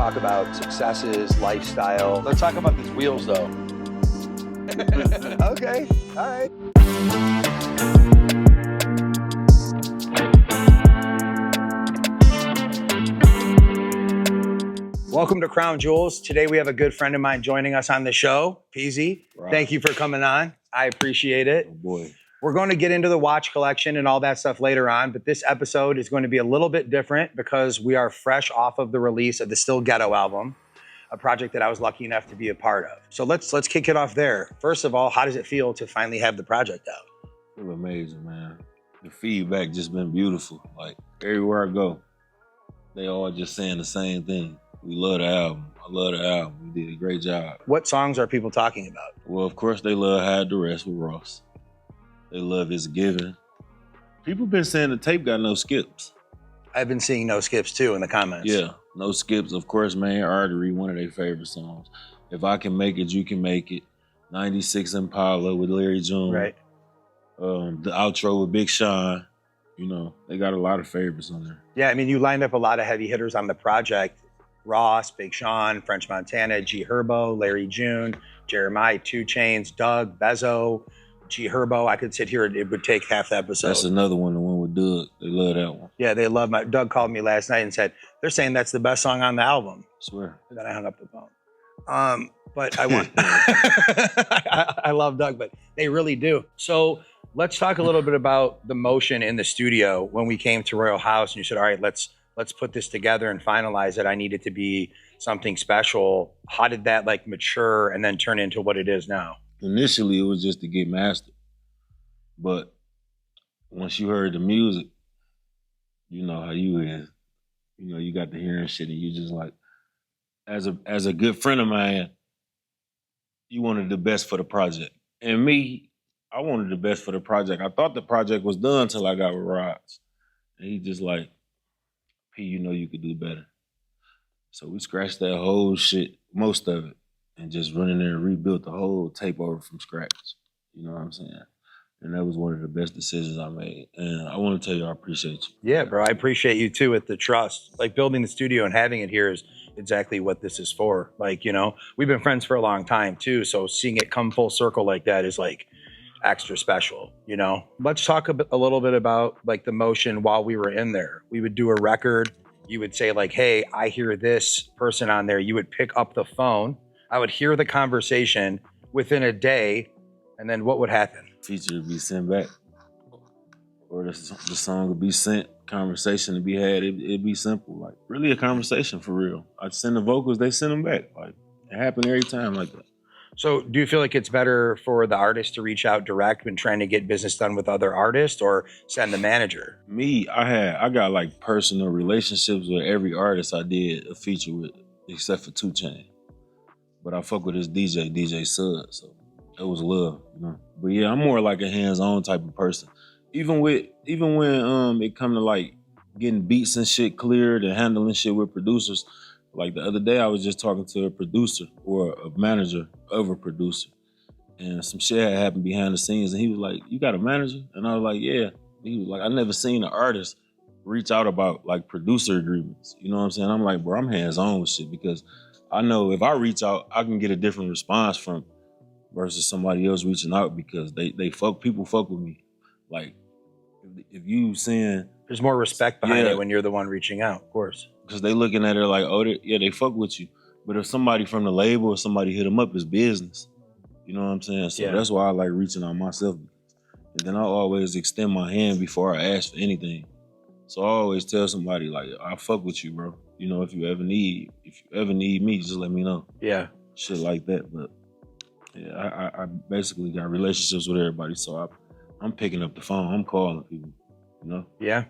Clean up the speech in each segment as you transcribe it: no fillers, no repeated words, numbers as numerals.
talk about successes, lifestyle. Let's talk about these wheels, though. Okay, all right. Welcome to Crown Jewels. Today we have a good friend of mine joining us on the show, Peezy. Right. Thank you for coming on. I appreciate it. Oh boy. We're going to get into the watch collection and all that stuff later on, but this episode is going to be a little bit different because we are fresh off of the release of the Still Ghetto album, a project that I was lucky enough to be a part of. So let's kick it off there. First of all, how does it feel to finally have the project out? I feel amazing, man. The feedback just been beautiful. Like everywhere I go, they all just saying the same thing. We love the album. I love the album. We did a great job. What songs are people talking about? Well, of course, they love Hide the Rest with Ross. They love It's Given. People been saying the tape got no skips. I've been seeing no skips too in the comments. Yeah, no skips. Of course, Main Artery, one of their favorite songs. If I Can Make It, You Can Make It. 96 Impala with Larry June. Right. The outro with Big Sean. You know, they got a lot of favorites on there. Yeah, I mean, you lined up a lot of heavy hitters on the project. Ross, Big Sean, French Montana, G Herbo, Larry June, Jeremiah, 2 Chainz, Doug, Bezzo, G Herbo. I could sit here, it would take half the episode. That's another one, the one with Doug. They love that one. Yeah, they love Doug called me last night and said, they're saying that's the best song on the album. I swear. And then I hung up the phone. But I want, I love Doug, but they really do. So let's talk a little bit about the motion in the studio when we came to Royal House and you said, all right, let's put this together and finalize it. I need it to be something special. How did that like mature and then turn into what it is now? Initially, it was just to get mastered. But once you heard the music, you know how you is. You know, you got to hearing shit and you just like, as a good friend of mine, you wanted the best for the project. And me, I wanted the best for the project. I thought the project was done till I got with Rods. And he just like, P, you know you could do better. So we scratched that whole shit, most of it, and just run in there and rebuilt the whole tape over from scratch. You know what I'm saying? And that was one of the best decisions I made. And I want to tell you, I appreciate you. Yeah, bro, I appreciate you too with the trust. Like building the studio and having it here is exactly what this is for. Like, you know, we've been friends for a long time too. So seeing it come full circle like that is like extra special, you know? Let's talk a little bit about like the motion while we were in there. We would do a record. You would say like, hey, I hear this person on there. You would pick up the phone. I would hear the conversation within a day. And then what would happen? Feature would be sent back. Or the song would be sent, conversation to be had. It'd be simple. Like really a conversation for real. I'd send the vocals, they send them back. Like it happened every time like that. So do you feel like it's better for the artist to reach out direct when trying to get business done with other artists or send the manager? Me, I got like personal relationships with every artist I did a feature with, except for 2 Chainz. But I fuck with this DJ Sud, so it was love, you know. But yeah, I'm more like a hands-on type of person. Even when it come to like getting beats and shit cleared and handling shit with producers. Like the other day, I was just talking to a producer or a manager of a producer, and some shit had happened behind the scenes, and he was like, "You got a manager?" And I was like, "Yeah." He was like, "I never seen an artist reach out about like producer agreements." You know what I'm saying? I'm like, bro, I'm hands-on with shit because I know if I reach out, I can get a different response from versus somebody else reaching out because people fuck with me. Like if you saying there's more respect behind it when you're the one reaching out, of course. Because they looking at it like, oh, they fuck with you. But if somebody from the label or somebody hit them up, it's business. You know what I'm saying? So that's why I like reaching out myself. And then I always extend my hand before I ask for anything. So I always tell somebody like, I fuck with you, bro. You know, if you ever need me, just let me know. Yeah. Shit like that. But yeah, I basically got relationships with everybody. So I'm picking up the phone. I'm calling people, you know? Yeah.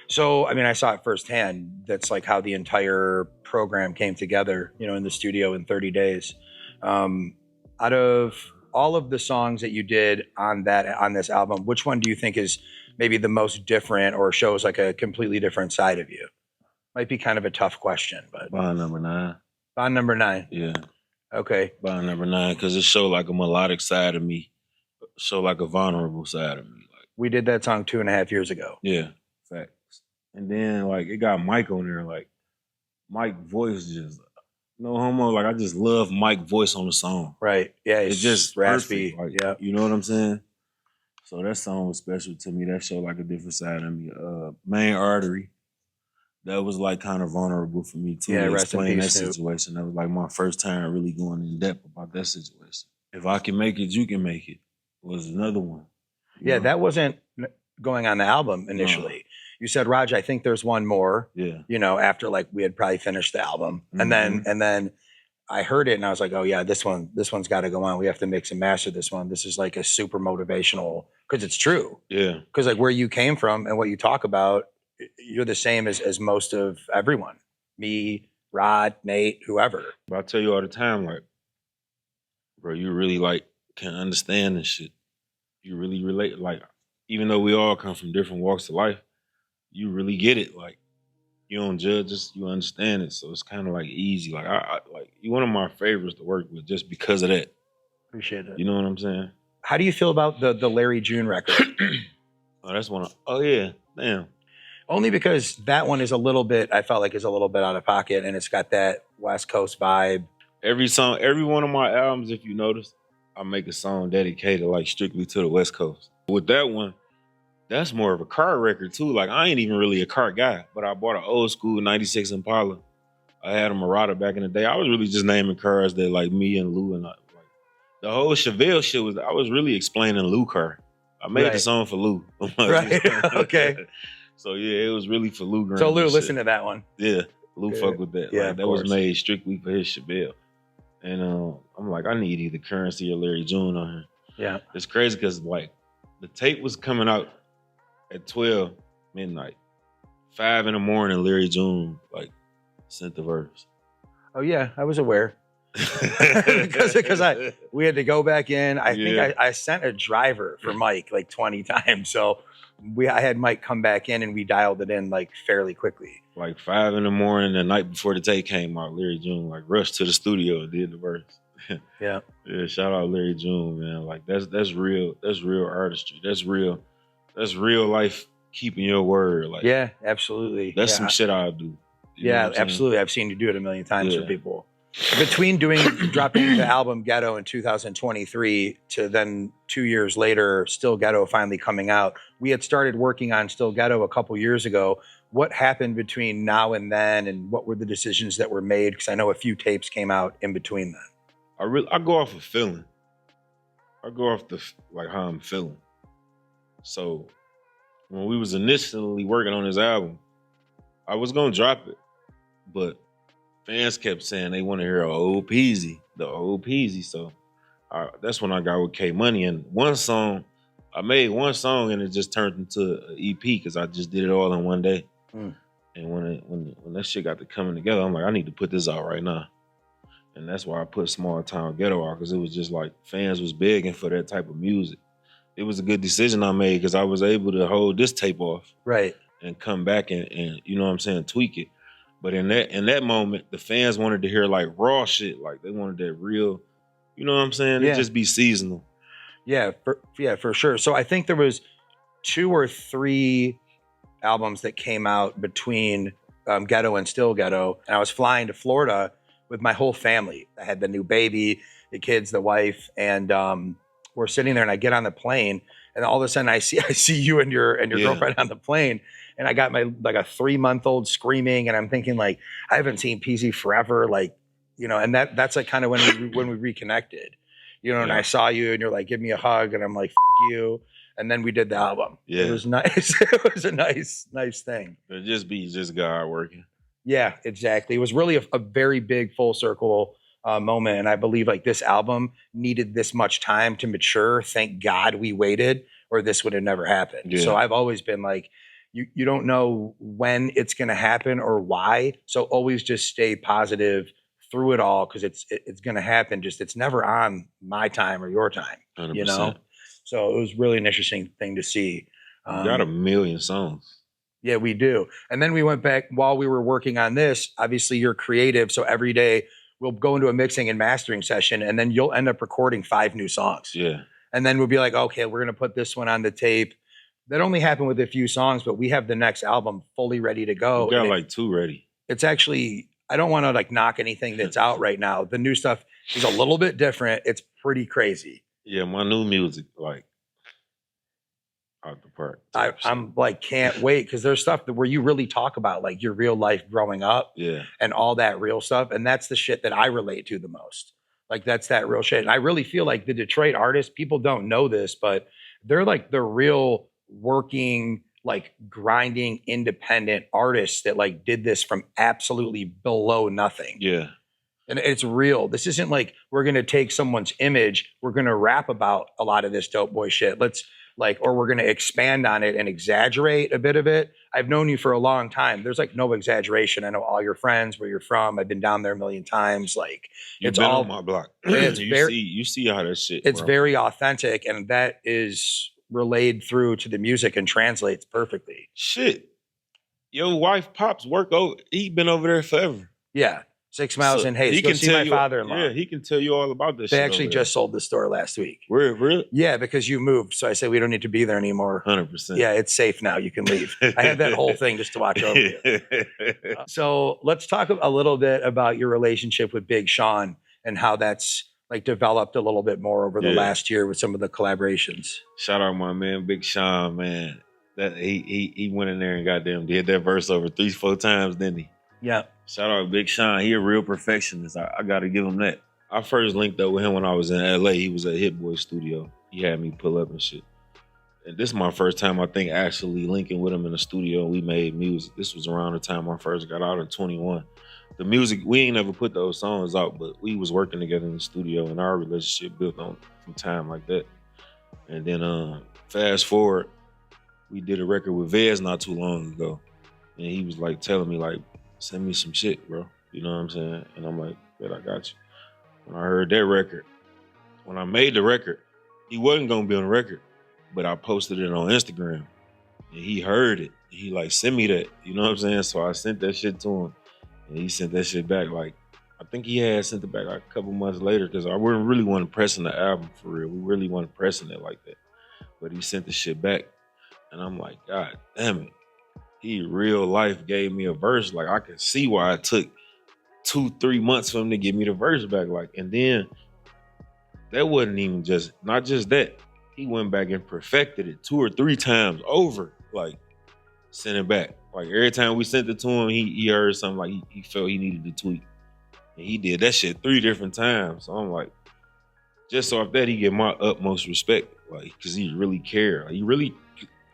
So, I mean, I saw it firsthand. That's like how the entire program came together, you know, in the studio in 30 days. Out of all of the songs that you did on this album, which one do you think is maybe the most different or shows like a completely different side of you? Might be kind of a tough question, but. Bond Number 9. Bond Number 9. Yeah. Okay. Bond Number 9, because it showed like a melodic side of me, showed like a vulnerable side of me. Like we did that song 2.5 years ago. Yeah, facts. And then like it got Mike on there, like Mike's voice just no homo. Like I just love Mike's voice on the song. Right. Yeah. It's just raspy. perfect. Like, yeah. You know what I'm saying? So that song was special to me. That showed like a different side of me. Main Artery. That was like kind of vulnerable for me too. Yeah, To rest in explain that peace, Snoop. situation. That was like my first time really going in depth about that situation. If I can make it, you can make it. Was another one. Yeah, that wasn't going on the album initially. No. You said, Roger, I think there's one more. Yeah. You know, after like we had probably finished the album, and then I heard it and I was like, oh yeah, this one's got to go on. We have to mix and master this one. This is like a super motivational because it's true. Yeah. Because like where you came from and what you talk about, you're the same as most of everyone. Me, Rod, Nate, whoever. But I tell you all the time, like, bro, you really like can understand this shit. You really relate. Like, even though we all come from different walks of life, you really get it. Like, you don't judge us, you understand it. So it's kind of like easy. Like, I like you one of my favorites to work with just because of that. Appreciate it. You know what I'm saying? How do you feel about the Larry June record? Oh, that's one. Oh yeah, damn. Only because that one is a little bit, I felt like is a little bit out of pocket, and it's got that West Coast vibe. Every song, every one of my albums, if you notice, I make a song dedicated like strictly to the West Coast. With that one, that's more of a car record too. Like I ain't even really a car guy, but I bought an old school 96 Impala. I had a Marauder back in the day. I was really just naming cars that like me and Lou and like the whole Chevelle shit was, I was really explaining Lou car. I made the song for Lou. Right. Okay. So yeah, it was really for Lou Graham. So Lou, listen to that one. Yeah. Lou fuck with that. Yeah, like, that was made strictly for his Chevelle. And I'm like, I need either Currency or Larry June on here. Yeah. It's crazy because like the tape was coming out at 12 midnight. 5 in the morning, Larry June like sent the verse. Oh yeah, I was aware. because we had to go back in. I think I sent a driver for Mike like 20 times. So I had Mike come back in and we dialed it in like fairly quickly. Like 5 in the morning, the night before the tape came out, Larry June like rushed to the studio and did the verse. Yeah. Yeah, shout out Larry June, man. Like that's real artistry. That's real life keeping your word. Like yeah, absolutely. That's some shit I'll do. Yeah, absolutely. I've seen you do it a million times for people. Between dropping the album Ghetto in 2023 to then 2 years later, Still Ghetto finally coming out, we had started working on Still Ghetto a couple years ago. What happened between now and then, and what were the decisions that were made? Because I know a few tapes came out in between then. I go off of feeling. I go off like how I'm feeling. So when we was initially working on this album, I was gonna drop it, but fans kept saying they want to hear the old Peezy. So that's when I got with K Money. And I made one song and it just turned into an EP because I just did it all in one day. And when that shit got to coming together, I'm like, I need to put this out right now. And that's why I put Small Town Ghetto out, because it was just like fans was begging for that type of music. It was a good decision I made because I was able to hold this tape off. Right. And come back and you know what I'm saying, tweak it. But in that moment, the fans wanted to hear like raw shit. Like they wanted that real, you know what I'm saying? It just be seasonal. Yeah, for sure. So I think there was 2 or 3 albums that came out between Ghetto and Still Ghetto. And I was flying to Florida with my whole family. I had the new baby, the kids, the wife, and we're sitting there and I get on the plane and all of a sudden I see you and your girlfriend on the plane. And I got my like a 3-month-old screaming, and I'm thinking like I haven't seen Peezy forever, like and that's like kind of when we reconnected, And I saw you, and you're like, give me a hug, and I'm like, F you, and then we did the album. Yeah, it was nice. It was a nice thing. It just God working. Yeah, exactly. It was really a very big full circle moment, and I believe like this album needed this much time to mature. Thank God we waited, or this would have never happened. So I've always been like, you don't know when it's going to happen or why. So always just stay positive through it all, because it's going to happen. Just it's never on my time or your time, 100%. So it was really an interesting thing to see. We got 1 million songs. Yeah, we do. And then we went back while we were working on this. Obviously, you're creative. So every day we'll go into a mixing and mastering session, and then you'll end up recording 5 new songs. Yeah. And then we'll be like, okay, we're going to put this one on the tape. That only happened with a few songs, but we have the next album fully ready to go. We got like 2 ready. It's actually, I don't want to like knock anything that's out right now. The new stuff is a little bit different. It's pretty crazy. Yeah, my new music, like, out the park. I'm like, can't wait, because there's stuff where you really talk about like your real life growing up, and all that real stuff, and that's the shit that I relate to the most. Like that's that real shit, and I really feel like the Detroit artists, people don't know this, but they're like the real working, like grinding, independent artists that like did this from absolutely below nothing. Yeah. And it's real. This isn't like we're gonna take someone's image, we're gonna rap about a lot of this dope boy shit. Let's like, or we're gonna expand on it and exaggerate a bit of it. I've known you for a long time. There's like no exaggeration. I know all your friends, where you're from. I've been down there a million times. Like You've been all on my block. It's you see how that shit. It's very authentic, and that is relayed through to the music and translates perfectly. Shit. Your wife Pops work over. He been over there forever. Yeah. 6 miles in Hayes. Go see my father-in-law. Yeah, he can tell you all about this. They actually just sold the store last week. Really? Yeah, because you moved. So I said, we don't need to be there anymore. 100%. Yeah, it's safe now. You can leave. I had that whole thing just to watch over you. So let's talk a little bit about your relationship with Big Sean and how that's like developed a little bit more over the last year with some of the collaborations. Shout out my man, Big Sean, man. That he went in there and goddamn did that verse over 3-4 times, didn't he? Yeah. Shout out Big Sean. He a real perfectionist. I got to give him that. I first linked up with him when I was in LA. He was at Hit Boy Studio. He had me pull up and shit. And this is my first time, I think, actually linking with him in the studio. We made music. This was around the time I first got out at 21. The music, we ain't never put those songs out, but we was working together in the studio, and our relationship built on from time like that. And then fast forward, we did a record with Vez not too long ago. And he was like telling me like, send me some shit, bro. You know what I'm saying? And I'm like, bet I got you. When I heard that record, when I made the record, he wasn't gonna be on the record, but I posted it on Instagram. And he heard it. He like, send me that. You know what I'm saying? So I sent that shit to him. And he sent that shit back like, I think he had sent it back like a couple months later, because I wouldn't really want to pressing the album for real. We really wanted pressing it like that. But he sent the shit back. And I'm like, God damn it. He real life gave me a verse. Like I could see why it took 2-3 months for him to give me the verse back. Like, and then that wasn't even not just that. He went back and perfected it 2 or 3 times over. Like, sent it back. Like every time we sent it to him, he heard something like he felt he needed to tweak. And he did that shit 3 different times. So I'm like, just off that, he get my utmost respect. Like, cause he really cared. Like, he really,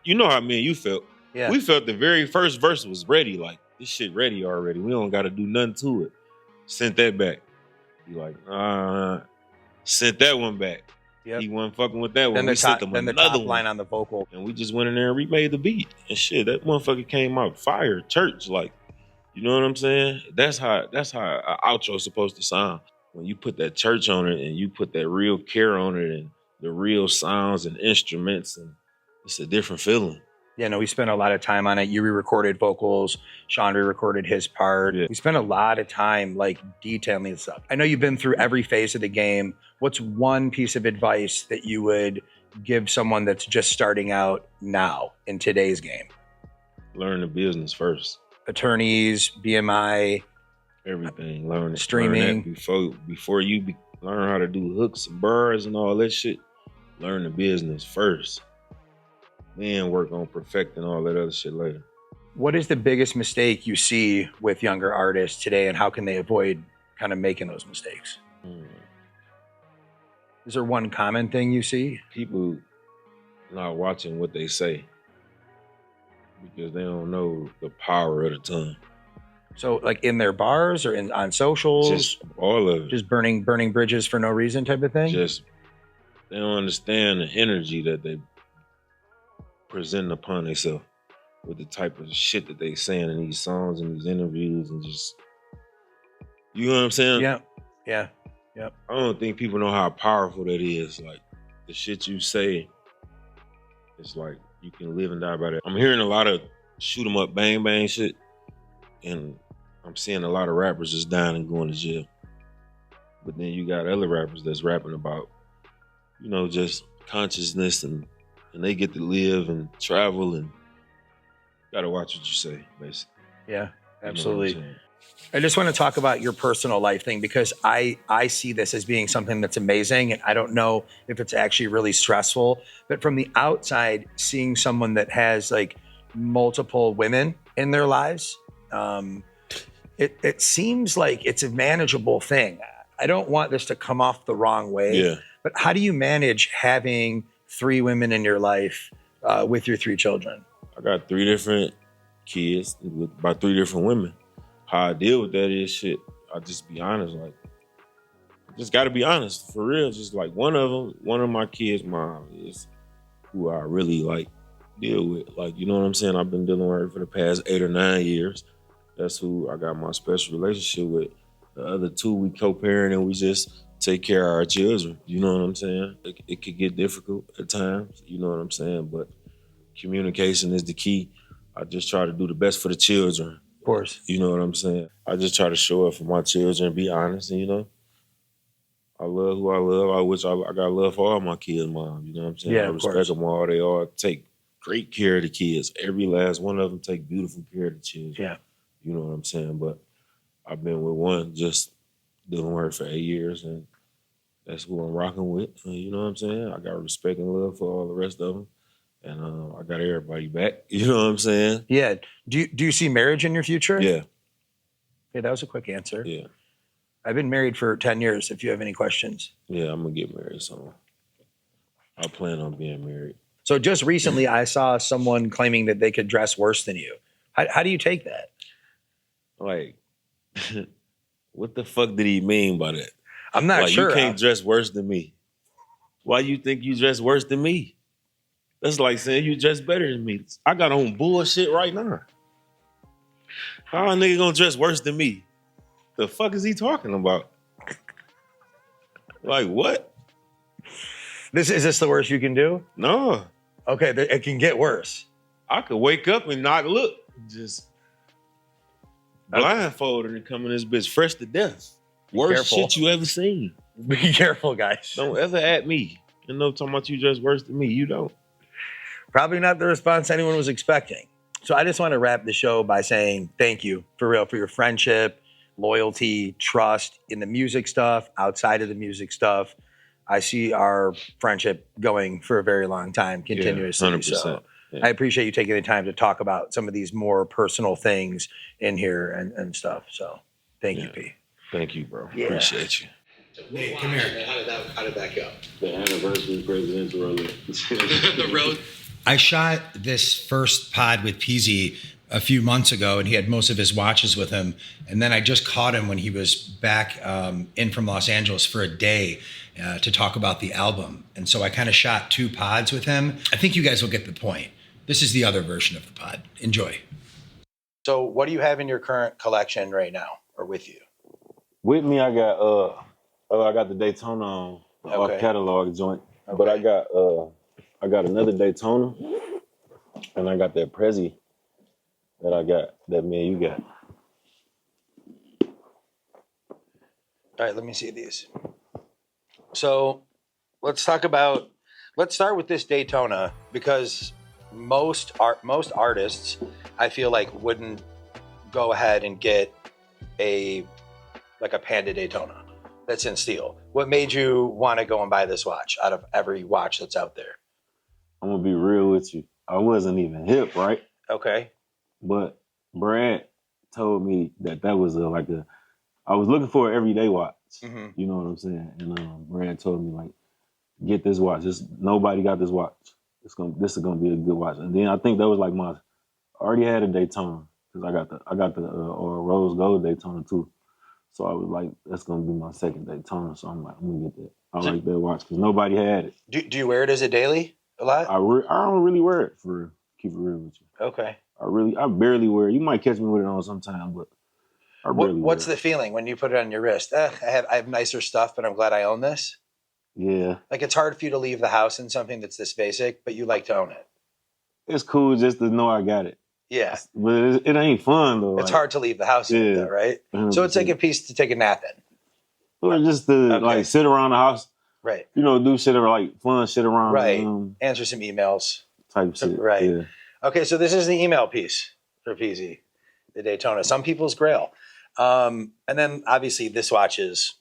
you know how me and you felt. Yeah. We felt the very first verse was ready. Like, this shit ready already. We don't got to do nothing to it. Sent that back. He like, sent that one back. Yep. He wasn't fucking with that one. Then the top line on the vocal. And we just went in there and remade the beat. And shit, that motherfucker came out fire, church. Like, you know what I'm saying? That's how an outro is supposed to sound. When you put that church on it and you put that real care on it and the real sounds and instruments, and it's a different feeling. Yeah, no, we spent a lot of time on it. You re-recorded vocals. Sean re-recorded his part. Yeah. We spent a lot of time like detailing this stuff. I know you've been through every phase of the game. What's one piece of advice that you would give someone that's just starting out now in today's game? Learn the business first. Attorneys, BMI. Everything. Learn it. Streaming. Learn that before you learn how to do hooks and bars and all that shit. Learn the business first. Then work on perfecting all that other shit later. What is the biggest mistake you see with younger artists today, and how can they avoid kind of making those mistakes? Is there one common thing you see? People not watching what they say because they don't know the power of the tongue. So like in their bars or on socials? Just all of it. Just burning bridges for no reason type of thing? Just, they don't understand the energy that they presenting upon themselves with the type of shit that they saying in these songs and these interviews, and just, you know what I'm saying? Yeah. I don't think people know how powerful that is. Like, the shit you say, it's like you can live and die by that. I'm hearing a lot of shoot 'em up, bang bang shit, and I'm seeing a lot of rappers just dying and going to jail. But then you got other rappers that's rapping about, you know, just consciousness, and they get to live and travel, and gotta watch what you say, basically. Yeah, absolutely. I just want to talk about your personal life thing because I see this as being something that's amazing, and I don't know if it's actually really stressful. But from the outside, seeing someone that has like multiple women in their lives, it seems like it's a manageable thing. I don't want this to come off the wrong way. Yeah. But how do you manage having 3 women in your life with your 3 children? I got 3 different kids by 3 different women. How I deal with that is shit. I just be honest, like, just gotta be honest for real. Just like one of my kids' mom is who I really like deal with. Like, you know what I'm saying? I've been dealing with her for the past 8 or 9 years. That's who I got my special relationship with. The other 2 we co-parent and we just take care of our children. You know what I'm saying? It could get difficult at times. You know what I'm saying? But communication is the key. I just try to do the best for the children. Of course. You know what I'm saying? I just try to show up for my children and be honest, and, you know, I love who I love. I got love for all my kids' mom. You know what I'm saying? Yeah, I of respect course. them all. They all take great care of the kids. Every last one of them take beautiful care of the children. Yeah. You know what I'm saying? But I've been with one just dealing with her for 8 years, and that's who I'm rocking with. And you know what I'm saying? I got respect and love for all the rest of them. And I got everybody back. You know what I'm saying? Yeah. Do you see marriage in your future? Yeah. Okay, that was a quick answer. Yeah. I've been married for 10 years, if you have any questions. Yeah, I'm going to get married soon. I plan on being married. So just recently, I saw someone claiming that they could dress worse than you. How do you take that? Like, what the fuck did he mean by that? I'm not like, sure. You can't dress worse than me. Why you think you dress worse than me? That's like saying you dress better than me. I got on bullshit right now. How a nigga gonna dress worse than me? The fuck is he talking about? Like, what? Is this the worst you can do? No. Okay, it can get worse. I could wake up and not look. Just blindfolded and come in this bitch fresh to death. Worst shit you ever seen. Be careful, guys. Don't ever at me. You know, talking about you dress worse than me. You don't. Probably not the response anyone was expecting. So I just want to wrap the show by saying thank you for real for your friendship, loyalty, trust in the music stuff, outside of the music stuff. I see our friendship going for a very long time, continuously. 100%. So yeah. I appreciate you taking the time to talk about some of these more personal things in here and stuff. So thank you, P. Thank you, bro. Yeah. Appreciate you. Hey, come here. How did that go? The anniversary presidential Rolex. The road. I shot this first pod with Peezy a few months ago, and he had most of his watches with him. And then I just caught him when he was back in from Los Angeles for a day to talk about the album. And so I kind of shot 2 pods with him. I think you guys will get the point. This is the other version of the pod. Enjoy. So what do you have in your current collection right now, or with you? With me, I got I got the Daytona on off catalog joint, but I got another Daytona, and I got that Prezi that me and you got. All right, let me see these. So let's start with this Daytona, because most artists, I feel like, wouldn't go ahead and get a Panda Daytona that's in steel. What made you want to go and buy this watch out of every watch that's out there? I'm gonna be real with you. I wasn't even hip, right? Okay. But Brad told me that was I was looking for an everyday watch. Mm-hmm. You know what I'm saying? And Brad told me, like, get this watch. Nobody got this watch. This is gonna be a good watch. And then I think that was like I already had a Daytona, because I got the rose gold Daytona too. So I was like, that's gonna be my second Daytona. So I'm like, I'm gonna get that. I like that watch because nobody had it. Do you wear it as a daily a lot? I don't really wear it, for real. Keep it real with you. Okay. I barely wear it. You might catch me with it on sometime, but I barely wear it. What's the feeling when you put it on your wrist? I have nicer stuff, but I'm glad I own this. Yeah. Like, it's hard for you to leave the house in something that's this basic, but you like to own it. It's cool just to know I got it. Yeah. But it ain't fun, though. It's hard to leave the house in it, though, right? 100%. So it's like a piece to take a nap in. Or just to sit around the house. Right. You know, do shit or like fun shit around. Right. Answer some emails. Type shit. Right. Yeah. Okay, so this is the email piece for Peezy, the Daytona. Some people's grail. And then obviously this watch is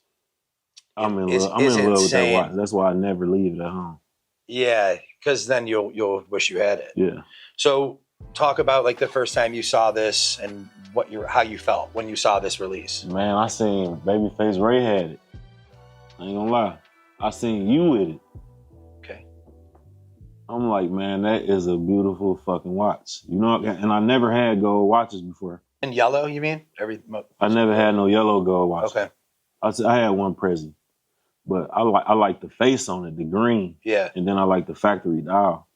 I'm in is love with that insane. watch. That's why I never leave it at home. Yeah, because then you'll wish you had it. Yeah. So talk about like the first time you saw this and how you felt when you saw this release. Man, I seen Babyface Ray had it. I ain't gonna lie. I seen you with it. Okay. I'm like, man, that is a beautiful fucking watch. You know, and I never had gold watches before. In yellow, you mean? I never had no yellow gold watch. Okay. I had one Prezi, but I like the face on it, the green. Yeah. And then I like the factory dial.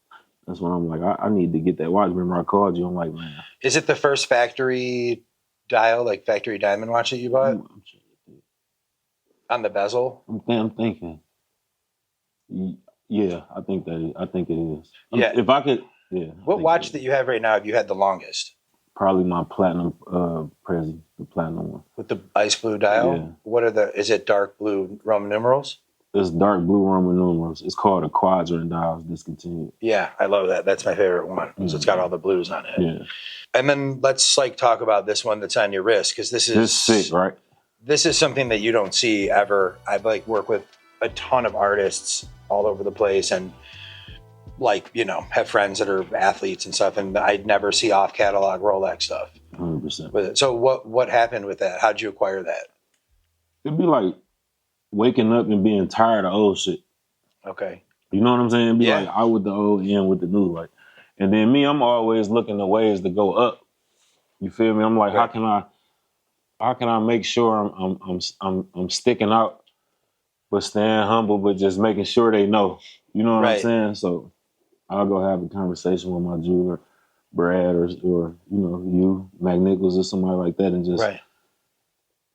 That's when I'm like, I need to get that watch. Remember I called you? I'm like, man. Is it the first factory dial, like factory diamond watch that you bought? On the bezel? I'm thinking. Yeah, I think it is. Yeah. If I could, yeah. What watch that you have right now have you had the longest? Probably my platinum Prezi, the platinum one. With the ice blue dial? Yeah. Is it dark blue Roman numerals? It's dark blue Roman numerals. It's called a quadrant dial. It's discontinued. Yeah, I love that. That's my favorite one. So it's got all the blues on it. Yeah. And then let's like talk about this one that's on your wrist, because this is sick, right? This is something that you don't see ever. I've like worked with a ton of artists all over the place, and like, you know, have friends that are athletes and stuff, and I'd never see off catalog Rolex stuff. 100%. With it. So what happened with that? How'd you acquire that? It'd be like waking up and being tired of old shit. Okay. You know what I'm saying? It'd be like out with the old, in with the new. Like, and then me, I'm always looking at ways to go up. You feel me? I'm like, how can I make sure I'm sticking out, but staying humble, but just making sure they know. You know what I'm saying? So I'll go have a conversation with my jeweler, Brad, or you know, you, Mac Nichols, or somebody like that, and just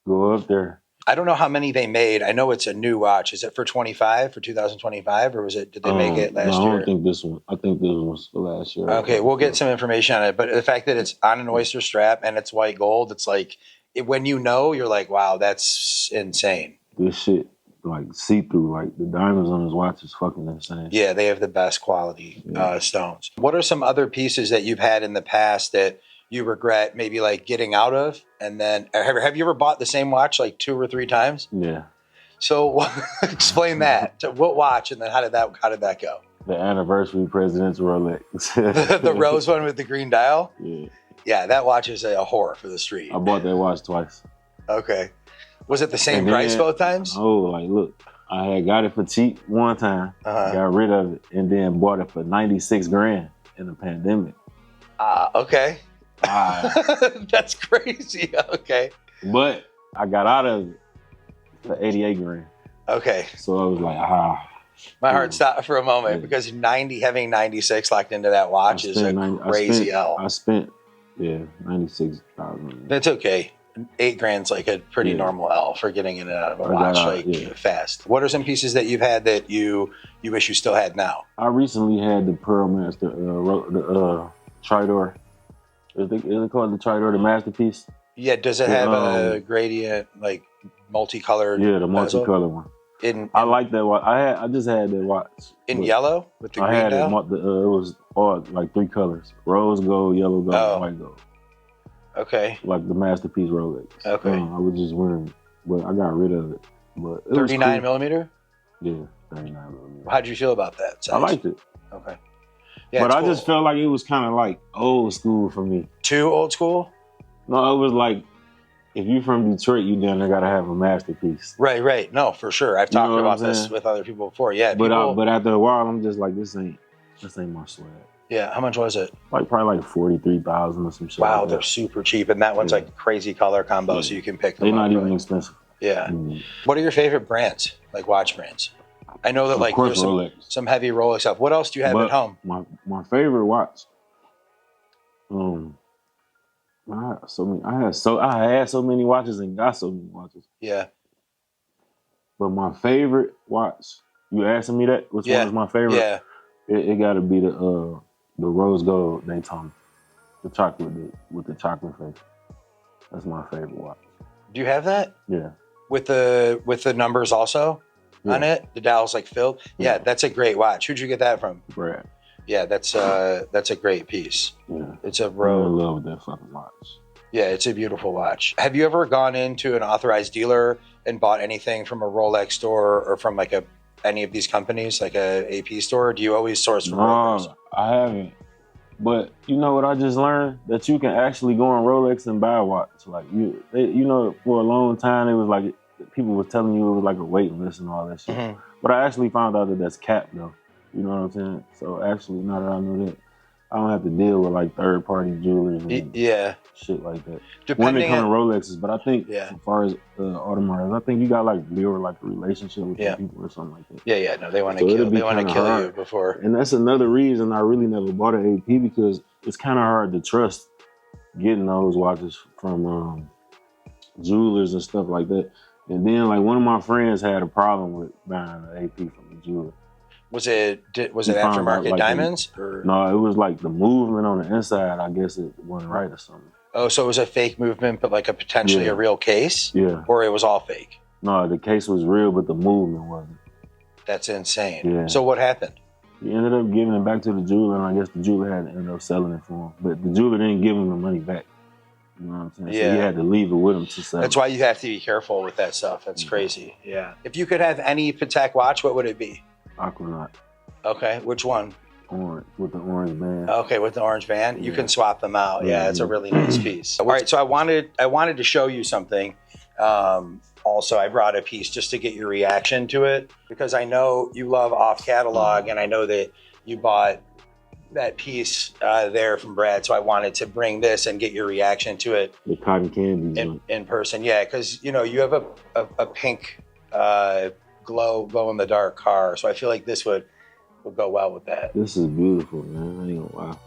go up there. I don't know how many they made. I know it's a new watch. Is it for 2025, or was it? Did they make it last year? No, I don't think this one. I think this was for last year. Okay, we'll get some information on it. But the fact that it's on an oyster strap and it's white gold, it's like when you know, you're like, wow, that's insane. This shit like see through. Like the diamonds on his watch is fucking insane. Yeah, they have the best quality stones. What are some other pieces that you've had in the past that you regret maybe like getting out of? And then have you ever bought the same watch like 2 or 3 times? Yeah. So explain that. So what watch, and then how did that go? The anniversary presidential Rolex. The rose one with the green dial? Yeah. Yeah, that watch is a whore for the street. I bought that watch twice. Okay. Was it the same price both times? Oh, like look, I had got it for cheap one time, got rid of it, and then bought it for 96 grand in the pandemic. Okay. That's crazy. Okay. But I got out of it for 88 grand. Okay. So I was like, my heart stopped for a moment because having 96 locked into that watch is a crazy L. I spent 96,000. That's okay. 8 grand's like a pretty normal L for getting in and out of a watch fast. What are some pieces that you've had that you wish you still had now? I recently had the Pearl Master, the Tridor. Is it called the Tridor, the Masterpiece? Yeah, does it have a gradient, like multicolored? Yeah, the multicolored one. I like that watch. I just had that watch. In yellow with the green dial? It was all like 3 colors: rose gold, yellow gold, and white gold. Okay. Like the Masterpiece Rolex. Okay. I was just wearing it, but I got rid of it. But it 39 cool. millimeter? Yeah, 39 millimeter. How'd you feel about that size? I liked it. Okay. Yeah, but I just felt like it was kind of like old school for me. Too old school? No, it was like, if you from Detroit, you down there gotta have a Masterpiece. Right. No, for sure. I've talked about this with other people before. Yeah. But after a while, I'm just like, this ain't my swag. Yeah. How much was it? Probably like 43,000 or some shit. Wow, like they're super cheap, and that one's like crazy color combo, so you can pick them. They're not even expensive. Yeah. What are your favorite brands, like watch brands? I know that like there's some heavy Rolex stuff. What else do you have at home? My favorite watch. I had so many watches and got so many watches. Yeah. But my favorite watch, you asking me that? Which one is my favorite? Yeah. It got to be the rose gold Daytona, the chocolate with the chocolate face. That's my favorite watch. Do you have that? Yeah. With the numbers also on it, the dial's like filled. Yeah, that's a great watch. Who'd you get that from? Brad. Yeah, that's a great piece. Yeah. It's a I'm in love with that fucking watch. Yeah, it's a beautiful watch. Have you ever gone into an authorized dealer and bought anything from a Rolex store or from like any of these companies, like a AP store? Or do you always source from Rovers? No, I haven't. But you know what I just learned? That you can actually go on Rolex and buy a watch. Like for a long time it was like people were telling you it was like a waiting list and all that shit. Mm-hmm. But I actually found out that that's capped though. You know what I'm saying? So actually, now that I know that, I don't have to deal with like third-party jewelers and shit like that. When it comes to Rolexes, but I think as far as Audemars, I think you got like build like a relationship with people or something like that. Yeah. No, they want to kill. They want to kill you before. And that's another reason I really never bought an AP, because it's kind of hard to trust getting those watches from jewelers and stuff like that. And then like one of my friends had a problem with buying an AP from a jeweler. Was it aftermarket like diamonds? No, it was like the movement on the inside. I guess it wasn't right or something. Oh, so it was a fake movement, but like potentially a real case? Yeah. Or it was all fake? No, the case was real, but the movement wasn't. That's insane. Yeah. So what happened? He ended up giving it back to the jeweler, and I guess the jeweler had to end up selling it for him. But the jeweler didn't give him the money back. You know what I'm saying? Yeah. So he had to leave it with him to sell. That's why you have to be careful with that stuff. That's crazy. Yeah. If you could have any Patek watch, what would it be? Aquanaut. Okay, which one? Orange, with the orange band. Okay, with the orange band, you can swap them out. Yeah, it's a really nice piece. All right, so I wanted to show you something. Also, I brought a piece just to get your reaction to it, because I know you love off catalog, and I know that you bought that piece there from Brad. So I wanted to bring this and get your reaction to it. The cotton candy in person, yeah, because you have a pink glow in the dark car, so I feel like this would go well with that. This is beautiful, man. I ain't gonna lie.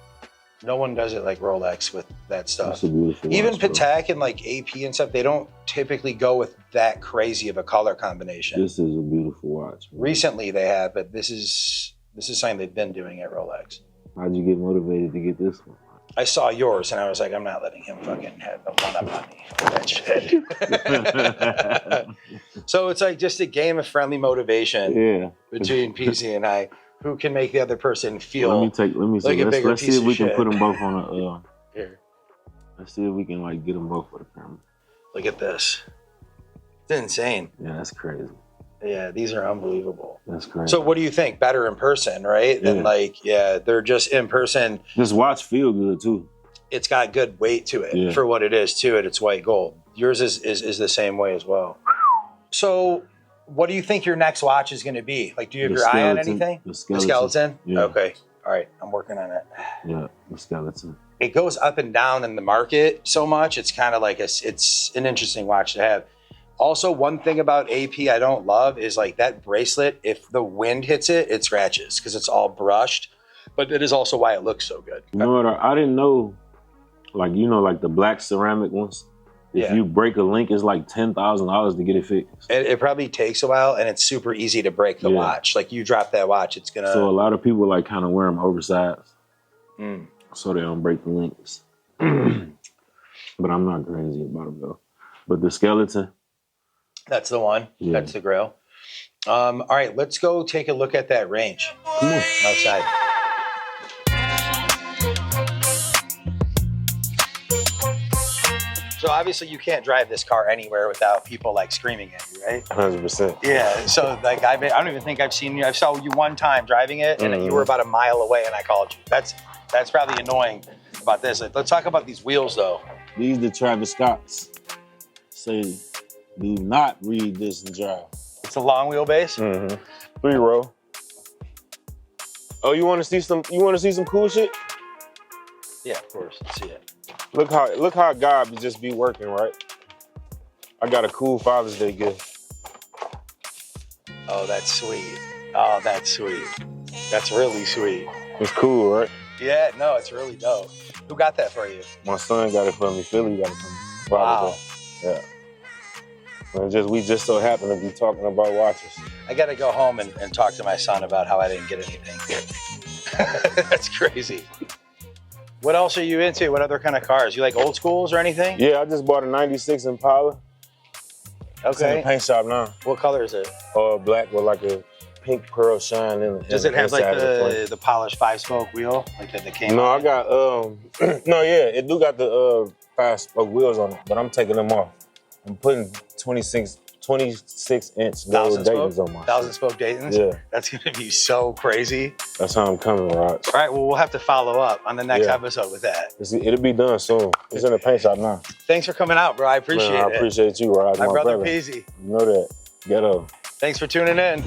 No one does it like Rolex with that stuff. That's a beautiful Even watch, Patek and like AP and stuff, they don't typically go with that crazy of a color combination. This is a beautiful watch, man. Recently they have, but this is something they've been doing at Rolex. How'd you get motivated to get this one? I saw yours and I was like, I'm not letting him fucking have the one up on me for that shit. So it's like just a game of friendly motivation between Peezy and I. Who can make the other person feel let me see. Like a bigger let's piece see if we of can shit. put them both on a Here. Let's see if we can like get them both for the camera. Look at this. It's insane. Yeah, that's crazy. Yeah, these are unbelievable. That's crazy. So what do you think? Better in person, right? Than they're just in person. This watch feel good too. It's got good weight to it for what it is too. It's white gold. Yours is the same way as well. So what do you think your next watch is going to be? Like, do you have your eye on anything? The skeleton? Yeah. Okay. All right. I'm working on it. Yeah, the skeleton. It goes up and down in the market so much. It's kind of like it's an interesting watch to have. Also, one thing about AP I don't love is like that bracelet. If the wind hits it, it scratches because it's all brushed. But it is also why it looks so good. You know what? I didn't know, like, like the black ceramic ones. If you break a link, it's like $10,000 to get it fixed. It probably takes a while, and it's super easy to break the watch. Like you drop that watch, it's gonna. So a lot of people like kind of wear them oversized, so they don't break the links. But I'm not crazy about them though. But the skeleton. That's the one. Yeah. That's the grail. All right, let's go take a look at that range. Come on. Outside. So obviously you can't drive this car anywhere without people like screaming at you, right? 100%. Yeah. So like I don't even think I've seen you. I saw you one time driving it, and you were about a mile away, and I called you. That's probably annoying about this. Let's talk about these wheels though. These the Travis Scotts. Say, do not read this and drive. It's a long wheelbase. 3-row. Oh, you want to see some? You want to see some cool shit? Yeah, of course. Let's see it. Look how God just be working, right? I got a cool Father's Day gift. Oh, that's sweet. Oh, that's sweet. That's really sweet. It's cool, right? Yeah, no, it's really dope. Who got that for you? My son got it for me. Philly got it for me. Wow. Yeah. And we just so happen to be talking about watches. I got to go home and talk to my son about how I didn't get anything. That's crazy. What else are you into? What other kind of cars? You like old schools or anything? Yeah, I just bought a 96 Impala. It's in the paint shop now. What color is it? Black with like a pink pearl shine in it. Does it have like the polished 5-spoke wheel? Like that came No, I got, no, yeah, it do got the 5-spoke wheels on it, but I'm taking them off. I'm putting 26-inch gold Daytons on my 1,000-spoke Daytons? Yeah. That's gonna be so crazy. That's how I'm coming, Rod. All right, well, we'll have to follow up on the next episode with that. It'll be done soon. It's in the paint shop now. Thanks for coming out, bro. I appreciate it. I appreciate you, Rod. My brother Peezy. You know that. Ghetto. Thanks for tuning in.